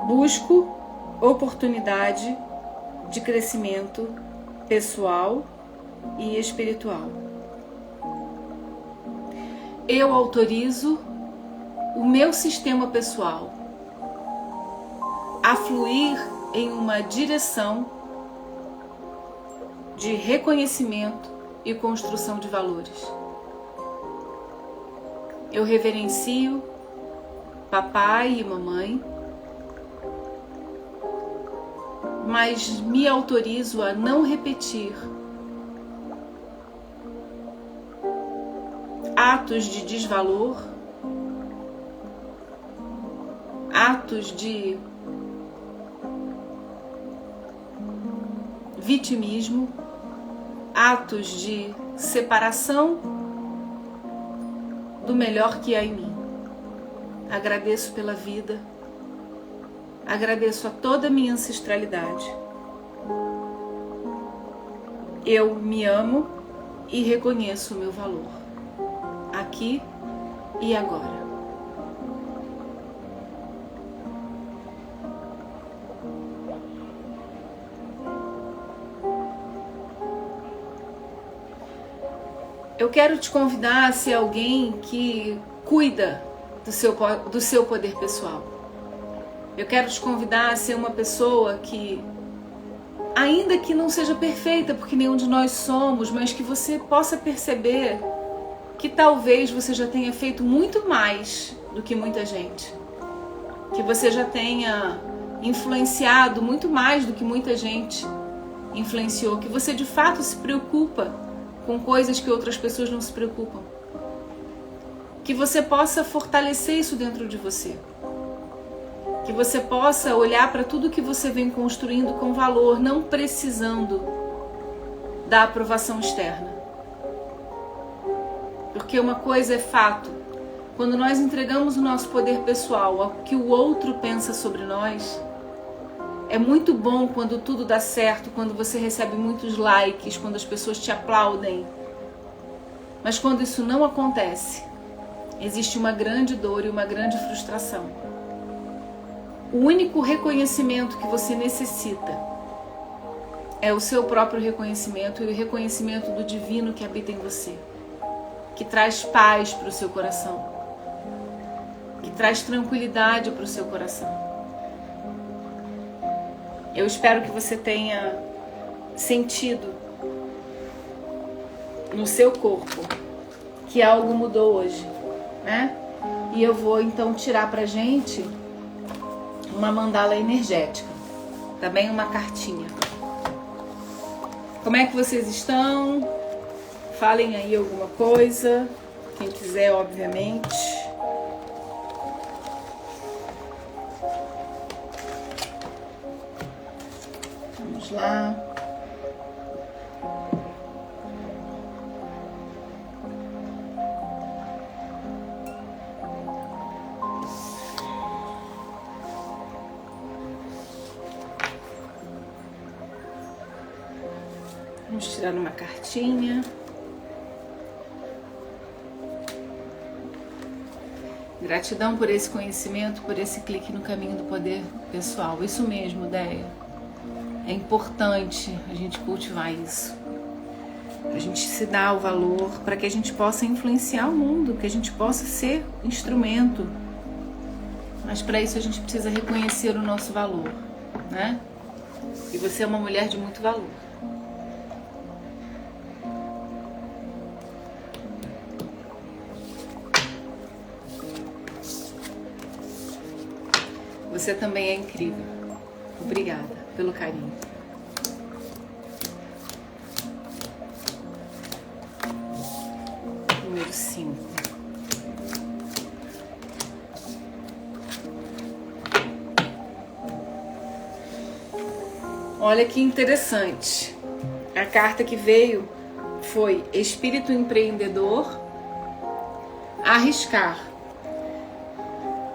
Busco oportunidade de crescimento pessoal e espiritual. Eu autorizo o meu sistema pessoal a fluir em uma direção de reconhecimento e construção de valores. Eu reverencio papai e mamãe, mas me autorizo a não repetir atos de desvalor, atos de vitimismo, atos de separação do melhor que há em mim. Agradeço pela vida, agradeço a toda a minha ancestralidade. Eu me amo e reconheço o meu valor, aqui e agora. Eu quero te convidar a ser alguém que cuida do seu poder pessoal. Eu quero te convidar a ser uma pessoa que, ainda que não seja perfeita, porque nenhum de nós somos, mas que você possa perceber que talvez você já tenha feito muito mais do que muita gente. Que você já tenha influenciado muito mais do que muita gente influenciou. Que você de fato se preocupa com coisas que outras pessoas não se preocupam. Que você possa fortalecer isso dentro de você. Que você possa olhar para tudo que você vem construindo com valor, não precisando da aprovação externa. Porque uma coisa é fato, quando nós entregamos o nosso poder pessoal ao que o outro pensa sobre nós, é muito bom quando tudo dá certo, quando você recebe muitos likes, quando as pessoas te aplaudem. Mas quando isso não acontece, existe uma grande dor e uma grande frustração. O único reconhecimento que você necessita é o seu próprio reconhecimento e o reconhecimento do divino que habita em você, que traz paz para o seu coração, que traz tranquilidade para o seu coração. Eu espero que você tenha sentido no seu corpo que algo mudou hoje, né? E eu vou então tirar pra gente uma mandala energética, também uma cartinha. Como é que vocês estão? Falem aí alguma coisa, quem quiser, obviamente. Vamos lá. Vamos tirar uma cartinha. Gratidão por esse conhecimento, por esse clique no caminho do poder pessoal. Isso mesmo, Deia. É importante a gente cultivar isso. Pra gente se dar o valor, para que a gente possa influenciar o mundo, que a gente possa ser instrumento. Mas para isso a gente precisa reconhecer o nosso valor, né? E você é uma mulher de muito valor. Você também é incrível. Obrigada pelo carinho. Número 5. Olha que interessante. A carta que veio foi Espírito Empreendedor, Arriscar.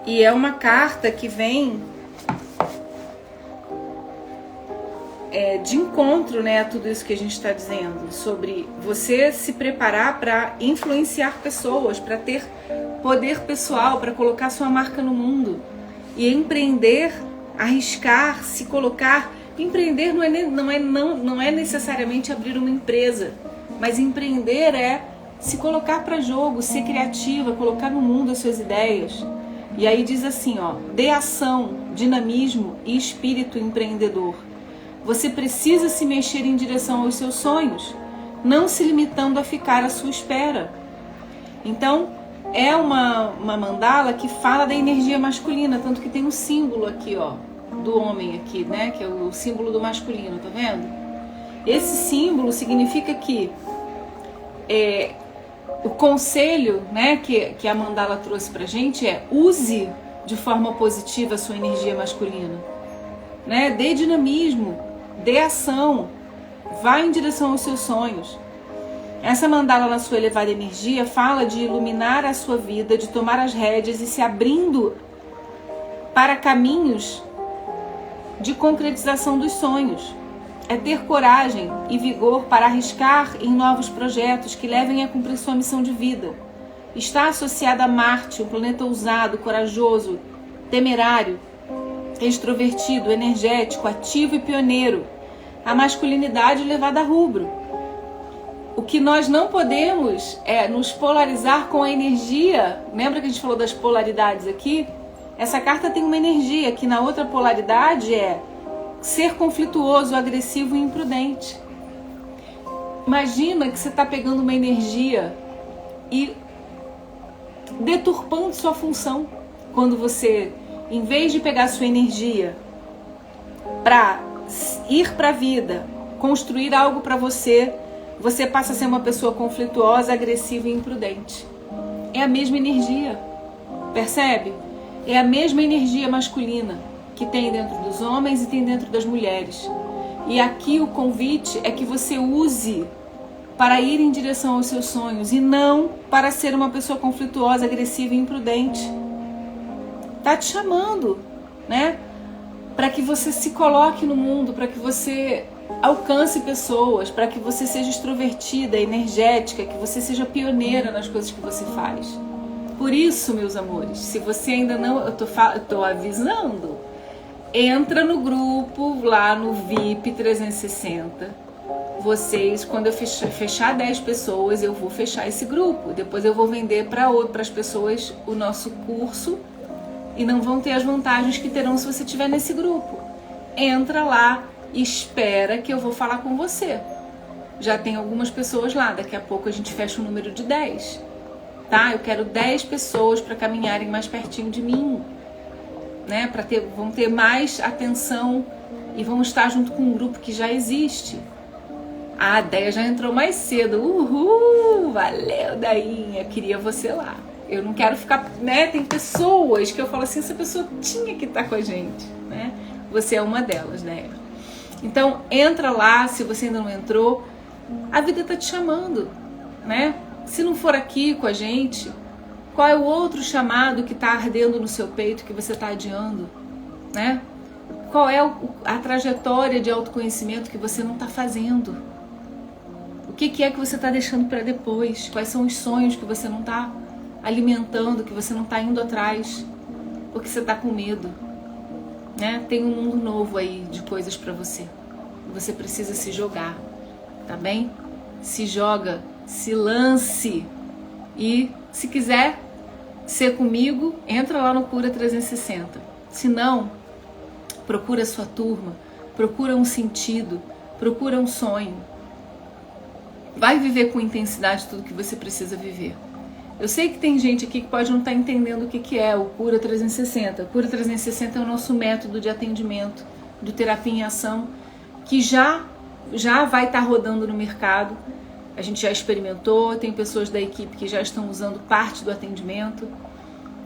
E é uma carta que vem de encontro, né, a tudo isso que a gente está dizendo, sobre você se preparar para influenciar pessoas, para ter poder pessoal, para colocar sua marca no mundo. E empreender, arriscar, se colocar. Empreender não é necessariamente abrir uma empresa, mas empreender é se colocar para jogo, ser criativa, colocar no mundo as suas ideias. E aí diz assim, ó, dê ação, dinamismo e espírito empreendedor. Você precisa se mexer em direção aos seus sonhos, não se limitando a ficar à sua espera. Então, é uma mandala que fala da energia masculina, tanto que tem um símbolo aqui, ó, do homem aqui, né, que é o símbolo do masculino, tá vendo? Esse símbolo significa que o conselho, né, que a mandala trouxe pra gente é: use de forma positiva a sua energia masculina, né? Dê dinamismo, dê ação, vá em direção aos seus sonhos. Essa mandala na sua elevada energia fala de iluminar a sua vida, de tomar as rédeas e se abrindo para caminhos de concretização dos sonhos. É ter coragem e vigor para arriscar em novos projetos que levem a cumprir sua missão de vida. Está associada a Marte, um planeta ousado, corajoso, temerário, extrovertido, energético, ativo e pioneiro. A masculinidade levada a rubro. O que nós não podemos é nos polarizar com a energia. Lembra que a gente falou das polaridades aqui? Essa carta tem uma energia que na outra polaridade é ser conflituoso, agressivo e imprudente. Imagina que você está pegando uma energia e deturpando sua função. Quando você, em vez de pegar sua energia para ir para a vida, construir algo para você, você passa a ser uma pessoa conflituosa, agressiva e imprudente. É a mesma energia, percebe? É a mesma energia masculina que tem dentro dos homens e tem dentro das mulheres. E aqui o convite é que você use para ir em direção aos seus sonhos e não para ser uma pessoa conflituosa, agressiva e imprudente. Tá te chamando, né? Para que você se coloque no mundo, para que você alcance pessoas, para que você seja extrovertida, energética, que você seja pioneira nas coisas que você faz. Por isso, meus amores, se você ainda não... Eu tô avisando. Entra no grupo, lá no VIP 360. Vocês, quando eu fechar 10 pessoas, eu vou fechar esse grupo. Depois eu vou vender para as pessoas o nosso curso e não vão ter as vantagens que terão se você estiver nesse grupo. Entra lá, espera que eu vou falar com você. Já tem algumas pessoas lá, daqui a pouco a gente fecha o número de 10. Tá? Eu quero 10 pessoas para caminharem mais pertinho de mim. Né, vão ter mais atenção e vão estar junto com um grupo que já existe. A Deia já entrou mais cedo. Uhul! Valeu, Dainha! Queria você lá. Eu não quero ficar... né? Tem pessoas que eu falo assim, essa pessoa tinha que estar com a gente. Né? Você é uma delas, né? Então entra lá, se você ainda não entrou, a vida tá te chamando, né? Se não for aqui com a gente, qual é o outro chamado que tá ardendo no seu peito que você tá adiando, né? Qual é a trajetória de autoconhecimento que você não tá fazendo? O que é que você tá deixando para depois? Quais são os sonhos que você não tá alimentando, que você não tá indo atrás, porque você tá com medo, né? Tem um mundo novo aí de coisas para você. Você precisa se jogar, tá bem? Se joga, se lance. E se quiser ser comigo, entra lá no Cura 360. Se não, procura a sua turma, procura um sentido, procura um sonho. Vai viver com intensidade tudo que você precisa viver. Eu sei que tem gente aqui que pode não estar entendendo o que é o Cura 360. O Cura 360 é o nosso método de atendimento, de terapia em ação, que já vai estar rodando no mercado. A gente já experimentou, tem pessoas da equipe que já estão usando parte do atendimento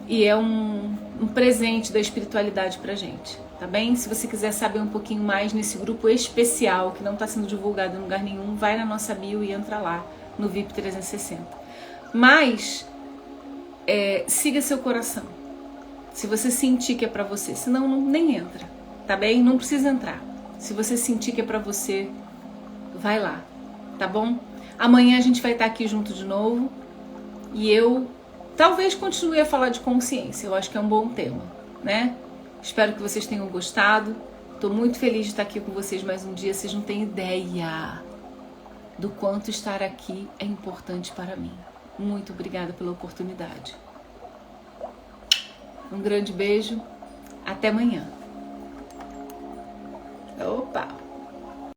e é um presente da espiritualidade pra gente, tá bem? Se você quiser saber um pouquinho mais nesse grupo especial, que não está sendo divulgado em lugar nenhum, vai na nossa bio e entra lá no VIP 360. Mas siga seu coração. Se você sentir que é pra você, senão nem entra, tá bem? Não precisa entrar. Se você sentir que é pra você, vai lá, tá bom? Amanhã a gente vai estar aqui junto de novo e eu talvez continue a falar de consciência. Eu acho que é um bom tema, né? Espero que vocês tenham gostado. Tô muito feliz de estar aqui com vocês mais um dia. Vocês não têm ideia do quanto estar aqui é importante para mim. Muito obrigada pela oportunidade. Um grande beijo. Até amanhã. Opa!